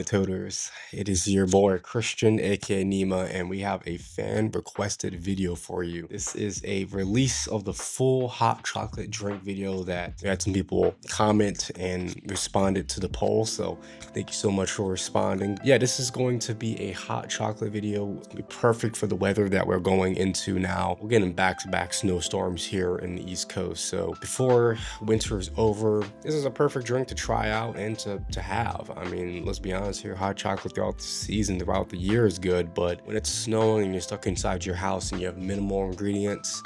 Toters? It is your boy Christian, aka Nima, and we have a fan requested video for you. This is a release of the full hot chocolate drink video that we had some people comment and responded to the poll. So thank you so much for responding. Yeah, this is going to be a hot chocolate video. It's gonna be perfect for the weather that we're going into now. We're getting back-to-back snowstorms here in the East Coast. So before winter is over, this is a perfect drink to try out and to have. I mean, let's be honest here, hot chocolate throughout the season, throughout the year is good, but when it's snowing and you're stuck inside your house and you have minimal ingredients,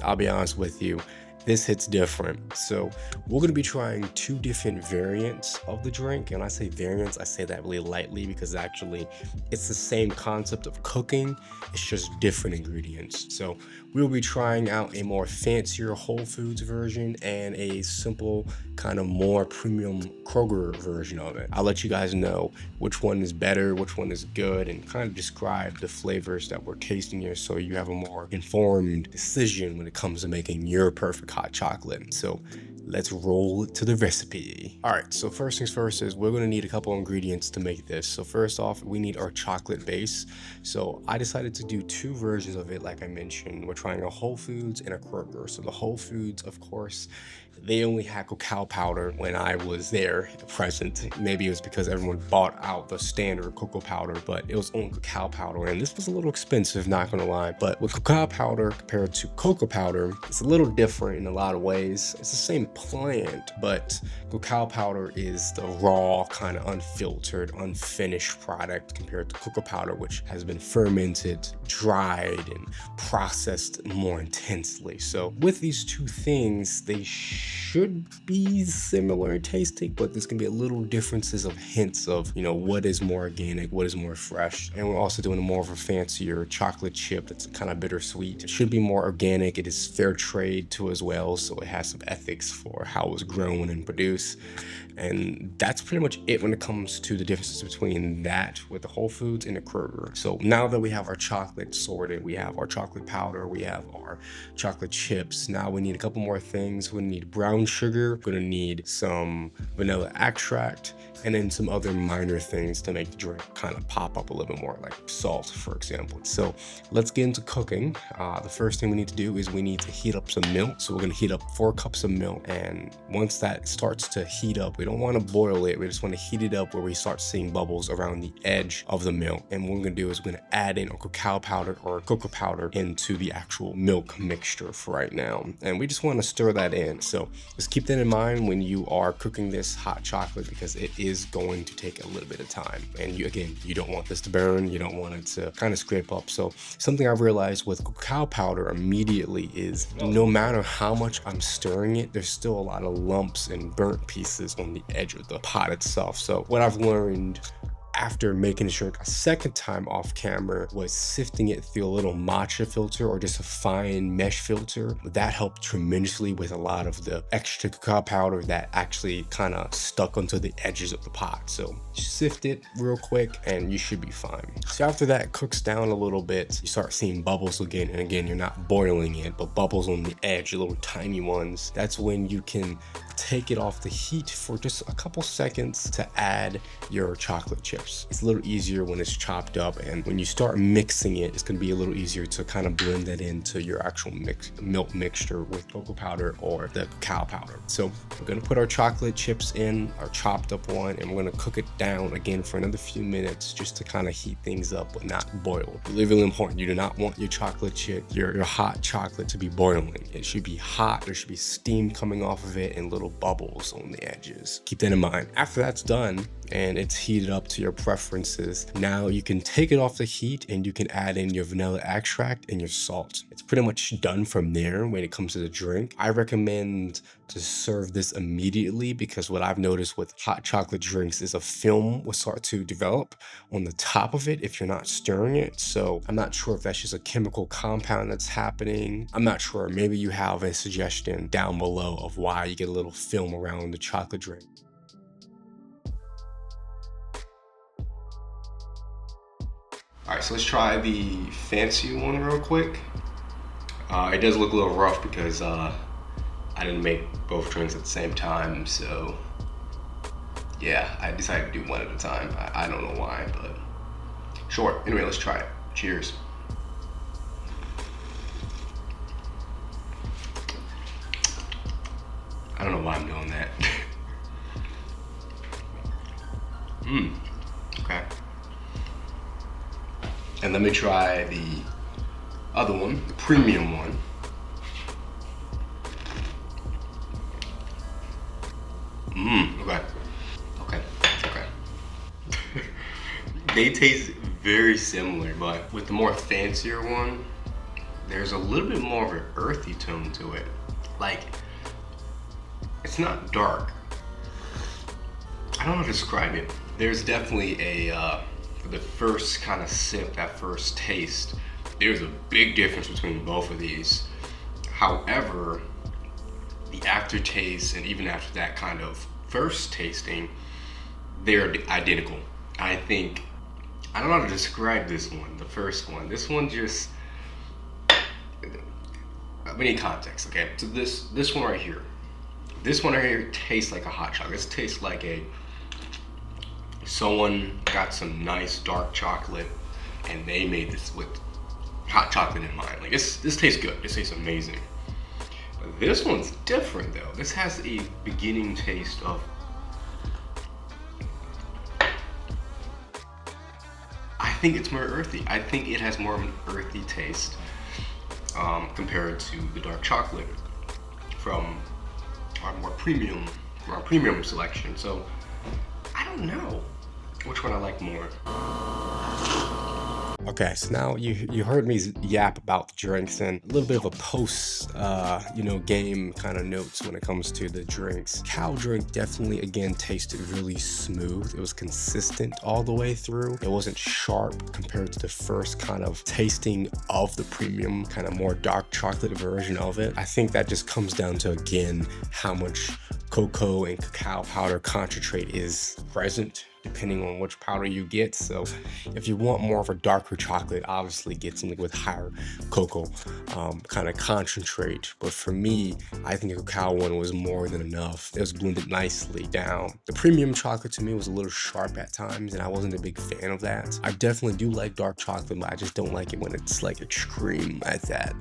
I'll be honest with you, this hits different. So we're going to be trying two different variants of the drink. And when I say variants, I say that really lightly because actually it's the same concept of cooking. It's just different ingredients. So we'll be trying out a more fancier Whole Foods version and a simple kind of more premium Kroger version of it. I'll let you guys know which one is better, which one is good, and kind of describe the flavors that we're tasting here so you have a more informed decision when it comes to making your perfect hot chocolate. So let's roll to the recipe. All right, so first things first is we're gonna need a couple ingredients to make this. So first off, we need our chocolate base. So I decided to do two versions of it, like I mentioned. We're trying a Whole Foods and a Kroger. So the Whole Foods, of course, they only had cacao powder when I was there present. Maybe it was because everyone bought out the standard cocoa powder, but it was only cacao powder. And this was a little expensive, not gonna lie. But with cacao powder compared to cocoa powder, it's a little different in a lot of ways. It's the same plant, but cacao powder is the raw, kind of unfiltered, unfinished product compared to cocoa powder, which has been fermented, dried, and processed more intensely. So with these two things, they should be similar tasting, but there's gonna be a little differences of hints of, you know, what is more organic, what is more fresh. And we're also doing more of a fancier chocolate chip that's kind of bittersweet. It should be more organic. It is fair trade too as well, so it has some ethics for how it was grown and produced. And that's pretty much it when it comes to the differences between that with the Whole Foods and the Kroger. So now that we have our chocolate sorted, we have our chocolate powder, we have our chocolate chips. Now we need a couple more things. We need brown sugar, we're gonna need some vanilla extract, and then some other minor things to make the drink kind of pop up a little bit more, like salt, for example. So let's get into cooking. The first thing we need to do is we need to heat up some milk. So we're gonna heat up 4 cups of milk. And once that starts to heat up, we don't wanna boil it. We just wanna heat it up where we start seeing bubbles around the edge of the milk. And what we're gonna do is we're gonna add in our cacao powder or cocoa powder into the actual milk mixture for right now. And we just wanna stir that in. So just keep that in mind when you are cooking this hot chocolate, because it is going to take a little bit of time. And you don't want this to burn. You don't want it to kind of scrape up. So something I realized with cacao powder immediately is no matter how much I'm stirring it, there's still a lot of lumps and burnt pieces on the edge of the pot itself. So what I've learned after making the drink a second time off camera was sifting it through a little matcha filter or just a fine mesh filter. That helped tremendously with a lot of the extra cacao powder that actually kind of stuck onto the edges of the pot. So sift it real quick and you should be fine. So after that cooks down a little bit, you start seeing bubbles again. And again, you're not boiling it, but bubbles on the edge, little tiny ones. That's when you can take it off the heat for just a couple seconds to add your chocolate chips. It's a little easier when it's chopped up, and when you start mixing it, it's going to be a little easier to kind of blend that into your actual milk mixture with cocoa powder or the cacao powder. So we're going to put our chocolate chips in, our chopped up one, and we're going to cook it down again for another few minutes just to kind of heat things up but not boil. Really, really important. You do not want your chocolate chip, your hot chocolate to be boiling. It should be hot. There should be steam coming off of it and little bubbles on the edges. Keep that in mind. After that's done and it's heated up to your preferences, now you can take it off the heat and you can add in your vanilla extract and your salt. It's pretty much done from there when it comes to the drink. I recommend to serve this immediately because what I've noticed with hot chocolate drinks is a film will start to develop on the top of it if you're not stirring it. So I'm not sure if that's just a chemical compound that's happening. I'm not sure. Maybe you have a suggestion down below of why you get a little film around the chocolate drink. All right, so let's try the fancy one real quick. It does look a little rough because I didn't make both drinks at the same time, so Yeah, I decided to do one at a time. I don't know why, but sure. Anyway, let's try it. Cheers. I don't know why I'm doing that. Okay. And let me try the other one, the premium one. Okay. Okay. Okay. They taste very similar, but with the more fancier one, there's a little bit more of an earthy tone to it. Like, it's not dark. I don't know how to describe it. There's definitely for the first kind of sip, that first taste, there's a big difference between both of these. However, the aftertaste and even after that kind of first tasting, they're identical. I think, I don't know how to describe this one, the first one. This one just, we need context, okay? So this one right here, tastes like a hot chocolate. This tastes like someone got some nice dark chocolate and they made this with hot chocolate in mind. Like this tastes good. This tastes amazing. But this one's different though. This has a beginning taste of, I think it's more earthy. I think it has more of an earthy taste compared to the dark chocolate from our premium selection. So I don't know which one I like more. Okay, so now you heard me yap about the drinks and a little bit of a post, game kind of notes when it comes to the drinks. Cacao drink definitely, again, tasted really smooth. It was consistent all the way through. It wasn't sharp compared to the first kind of tasting of the premium, kind of more dark chocolate version of it. I think that just comes down to, again, how much cocoa and cacao powder concentrate is present, depending on which powder you get. So if you want more of a darker chocolate, obviously get something with higher cocoa kind of concentrate. But for me, I think the cacao one was more than enough. It was blended nicely down. The premium chocolate to me was a little sharp at times, and I wasn't a big fan of that. I definitely do like dark chocolate, but I just don't like it when it's like extreme like that,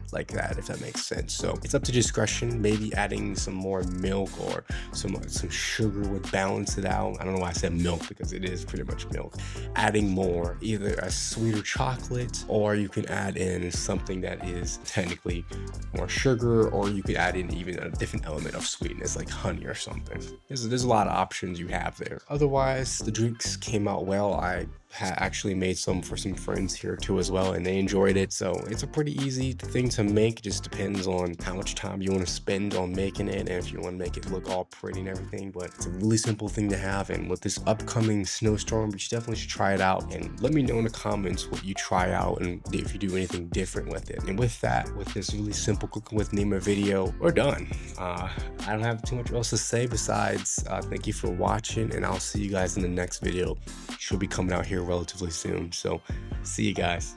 if that makes sense. So it's up to discretion. Maybe adding some more milk or some sugar would balance it out. I don't know why I said milk, because it is pretty much milk. Adding more, either a sweeter chocolate, or you can add in something that is technically more sugar, or you could add in even a different element of sweetness like honey or something. There's a lot of options you have there. Otherwise, the drinks came out well. I actually made some for some friends here too as well, and they enjoyed it. So it's a pretty easy thing to make. It just depends on how much time you want to spend on making it, and if you want to make it look all pretty and everything. But it's a really simple thing to have, and with this upcoming snowstorm, you definitely should try it out, and let me know in the comments what you try out and if you do anything different with it. And with that, with this really simple cooking with Nima video, we're done. I don't have too much else to say besides thank you for watching, and I'll see you guys in the next video. Should be coming out here relatively soon. So see you guys.